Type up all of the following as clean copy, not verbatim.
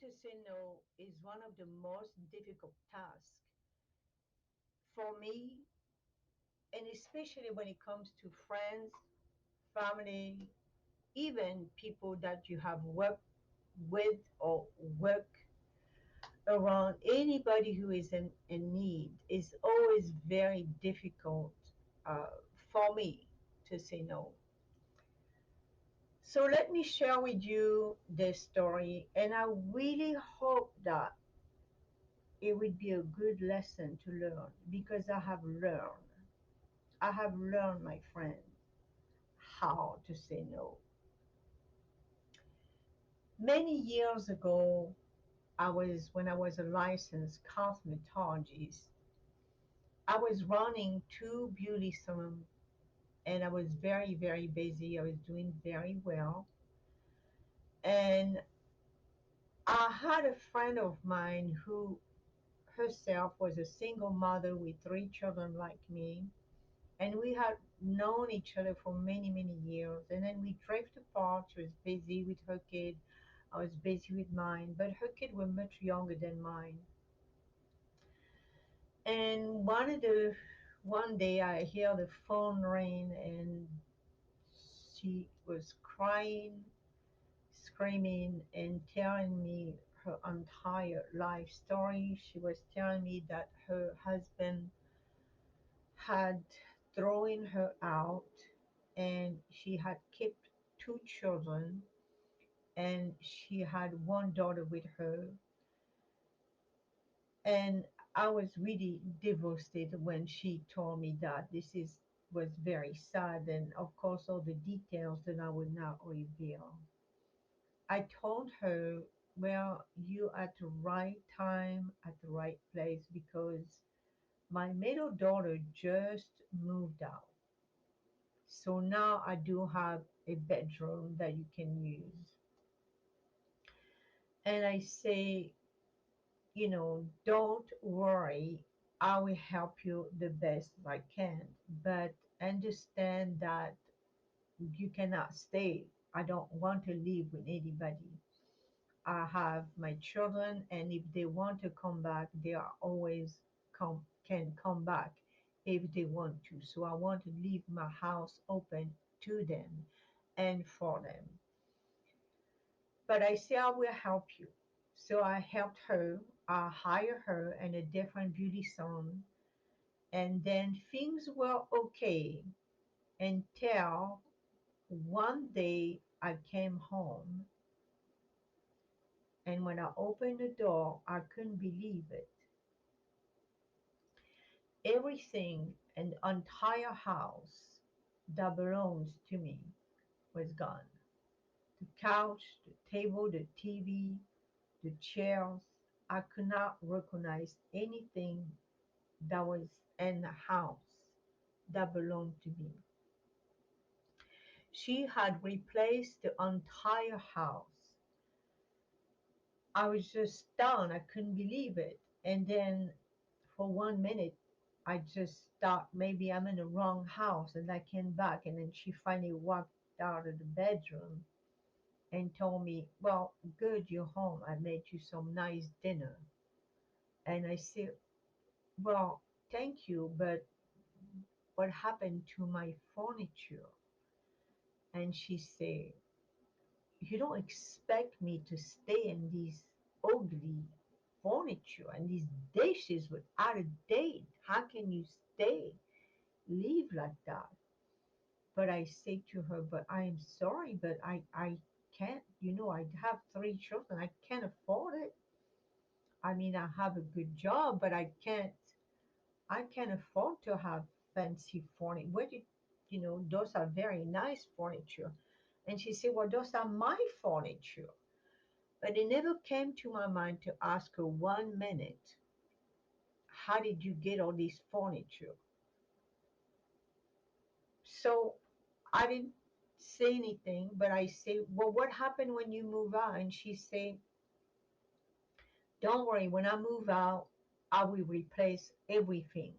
to say no is one of the most difficult tasks for me, and especially when it comes to friends, family, even people that you have worked with or work around. Anybody who is in need is always very difficult for me to say no. So let me share with you this story, and I really hope that it would be a good lesson to learn because I have learned. I have learned, my friend, how to say no. Many years ago, when I was a licensed cosmetologist, I was running two beauty salons and I was very, very busy. I was doing very well. And I had a friend of mine who herself was a single mother with three children like me. And we had known each other for many, many years. And then we drifted apart. She was busy with her kid. I was busy with mine. But her kids were much younger than mine. And one day I hear the phone ring and she was crying, screaming, and telling me her entire life story. She was telling me that her husband had thrown her out and she had kept two children and she had one daughter with her. And I was really devastated when she told me that. This is was very sad, and of course all the details that I would not reveal. I told her, well, you at the right time at the right place because my middle daughter just moved out. So now I do have a bedroom that you can use. And I say, don't worry. I will help you the best I can. But understand that you cannot stay. I don't want to live with anybody. I have my children, and if they want to come back, they are always can come back if they want to. So I want to leave my house open to them and for them. But I say I will help you. So I helped her. I hired her in a different beauty salon, and then things were okay until one day I came home, and when I opened the door, I couldn't believe it. Everything in the entire house that belongs to me was gone. The couch, the table, the TV, the chairs. I could not recognize anything that was in the house that belonged to me. She had replaced the entire house. I was just stunned. I couldn't believe it. And then for 1 minute, I just thought maybe I'm in the wrong house. And I came back. And then she finally walked out of the bedroom and told me, well, good, you're home. I made you some nice dinner. And I said, well, thank you, but what happened to my furniture? And she said, you don't expect me to stay in these ugly furniture and these dishes with out of date. How can you stay, live like that? But I say to her, but I am sorry, but I can't, I have three children. I can't afford it. I mean, I have a good job, but I can't afford to have fancy furniture. Those are very nice furniture. And she said, well, those are my furniture. But it never came to my mind to ask her 1 minute, how did you get all this furniture? So I didn't say anything, but I say, well, what happened when you move out? And she said, don't worry, when I move out, I will replace everything.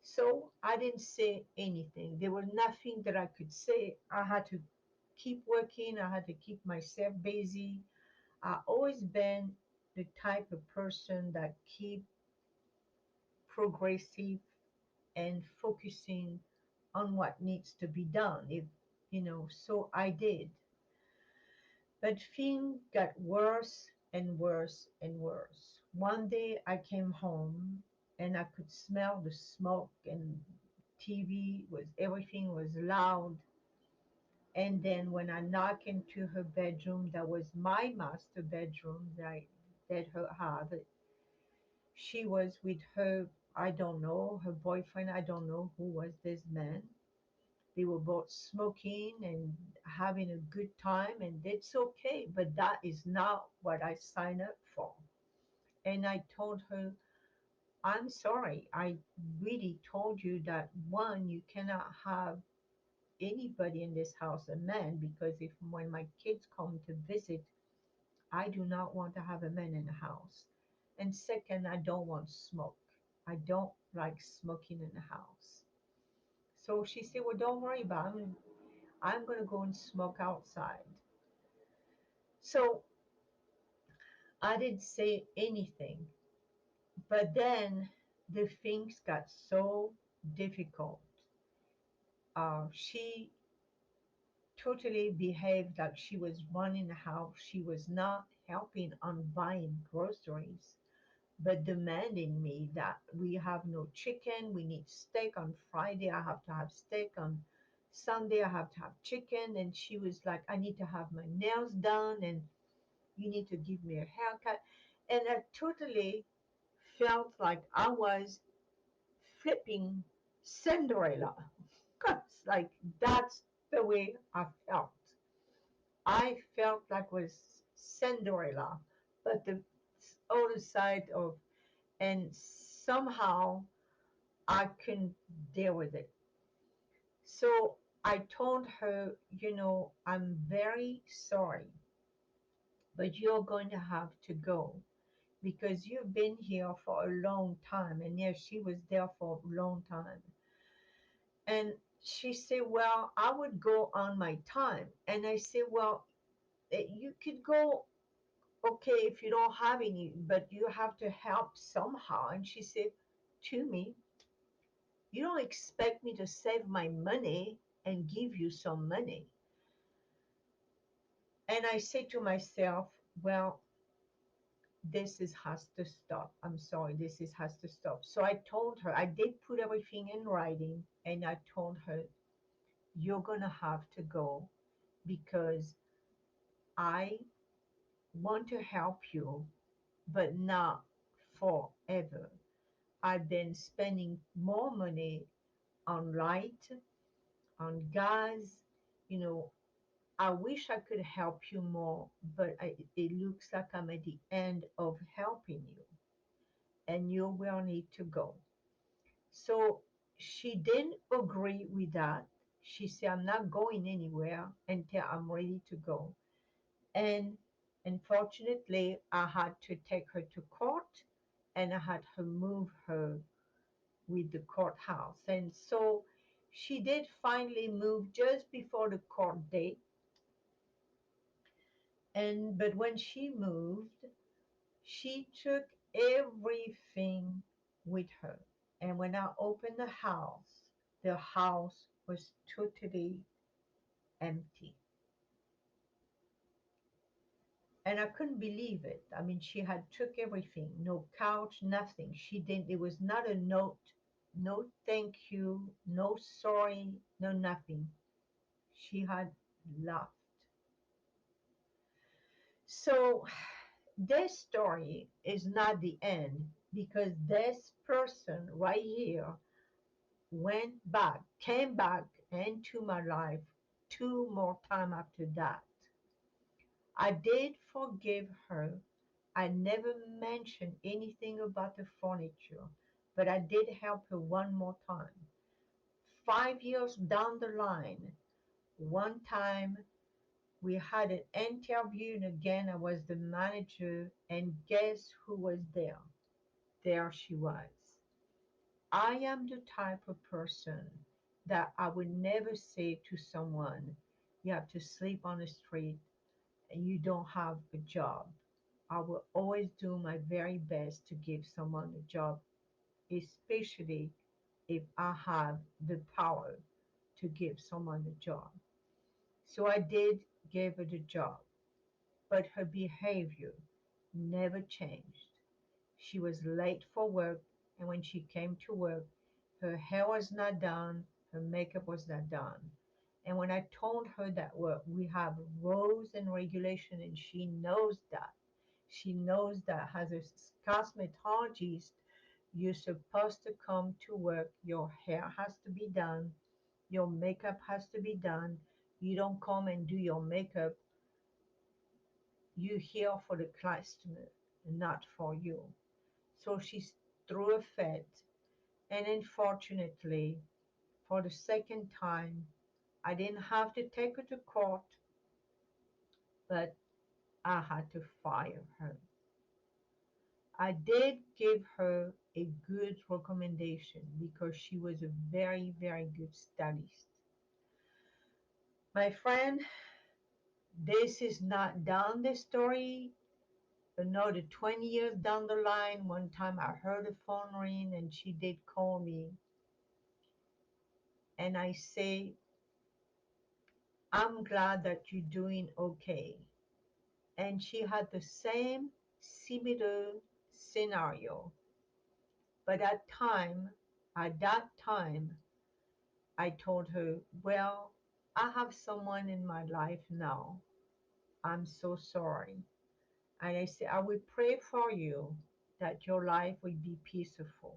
So I didn't say anything. There was nothing that I could say. I had to keep working. I had to keep myself busy. I always been the type of person that keep progressive and focusing on what needs to be done. If so I did. But things got worse and worse and worse. One day I came home and I could smell the smoke and TV was everything was loud. And then when I knocked into her bedroom, that was my master bedroom that I let her have. She was with her, I don't know, her boyfriend, I don't know who was this man. They were both smoking and having a good time, and it's okay, but that is not what I signed up for. And I told her, I'm sorry. I really told you that one, you cannot have anybody in this house, a man, because if when my kids come to visit, I do not want to have a man in the house. And second, I don't want smoke. I don't like smoking in the house. So she said, well, don't worry about it. I'm going to go and smoke outside. So I didn't say anything. But then the things got so difficult. She totally behaved like she was running the house. She was not helping on buying groceries, but demanding me that we have no chicken. We need steak on Friday. I have to have steak on Sunday. I have to have chicken. And she was like, I need to have my nails done and you need to give me a haircut. And I totally felt like I was flipping Cinderella. It's like that's the way I felt. I felt like was Cinderella, but the other side of, and somehow I couldn't deal with it. So I told her, I'm very sorry, but you're going to have to go because you've been here for a long time. And yes, she was there for a long time. And she said, well, I would go on my time. And I said, well, you could go, okay, if you don't have any, but you have to help somehow. And she said to me, you don't expect me to save my money and give you some money. And I said to myself, well, this is has to stop. I'm sorry, this is has to stop. So I told her, I did put everything in writing, and I told her, you're gonna have to go because I want to help you, but not forever. I've been spending more money on light, on gas. You know, I wish I could help you more, but it looks like I'm at the end of helping you, and you will need to go. So she didn't agree with that. She said, I'm not going anywhere until I'm ready to go. And unfortunately, I had to take her to court and I had to move her with the courthouse. And so she did finally move just before the court date. And but when she moved, she took everything with her. And when I opened the house was totally empty. And I couldn't believe it. I mean, she had took everything, no couch, nothing. She didn't, it was not a note, no thank you, no sorry, no nothing. She had left. So this story is not the end because this person right here came back into my life two more times after that. I did forgive her. I never mentioned anything about the furniture, but I did help her one more time. 5 years down the line, one time we had an interview, and again, I was the manager, and guess who was there? There she was. I am the type of person that I would never say to someone, you have to sleep on the street and you don't have a job, I will always do my very best to give someone a job, especially if I have the power to give someone a job. So I did give her the job, but her behavior never changed. She was late for work, and when she came to work, her hair was not done, her makeup was not done. And when I told her that we have rules and regulation, and she knows that as a cosmetologist, you're supposed to come to work, your hair has to be done, your makeup has to be done. You don't come and do your makeup, you're here for the customer, not for you. So she threw a fit, and unfortunately, for the second time, I didn't have to take her to court, but I had to fire her. I did give her a good recommendation because she was a very, very good stylist. My friend, this is not down the story. Another 20 years down the line, one time I heard the phone ring and she did call me. And I say, I'm glad that you're doing okay. And she had the same similar scenario. But at that time, I told her, well, I have someone in my life now. I'm so sorry. And I said, I will pray for you that your life will be peaceful.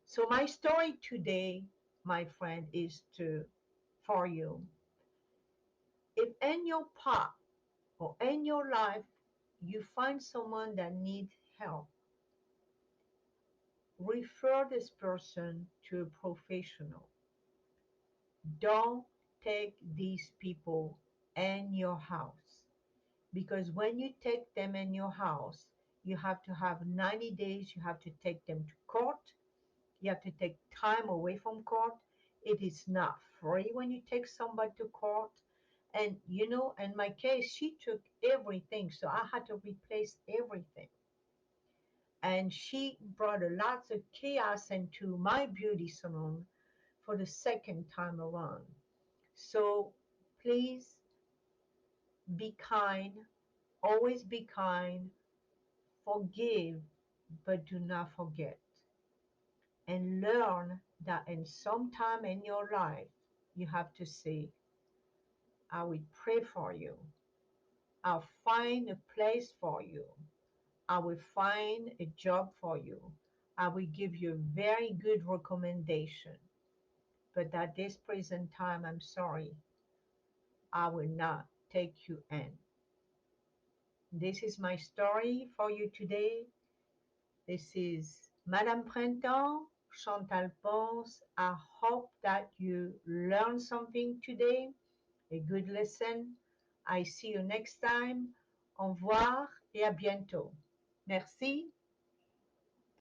So my story today, my friend, is to for you. If in your path or in your life you find someone that needs help, refer this person to a professional. Don't take these people in your house, because when you take them in your house, you have to have 90 days, you have to take them to court, you have to take time away from court. It is not free when you take somebody to court. And in my case, she took everything, so I had to replace everything. And she brought a lots of chaos into my beauty salon for the second time around. So please be kind, always be kind, forgive, but do not forget. And learn that in some time in your life, you have to say, I will pray for you. I'll find a place for you. I will find a job for you. I will give you a very good recommendation. But at this present time, I'm sorry, I will not take you in. This is my story for you today. This is Madame Printemps, Chantal Pons. I hope that you learned something today, a good lesson. I see you next time. Au revoir et à bientôt. Merci.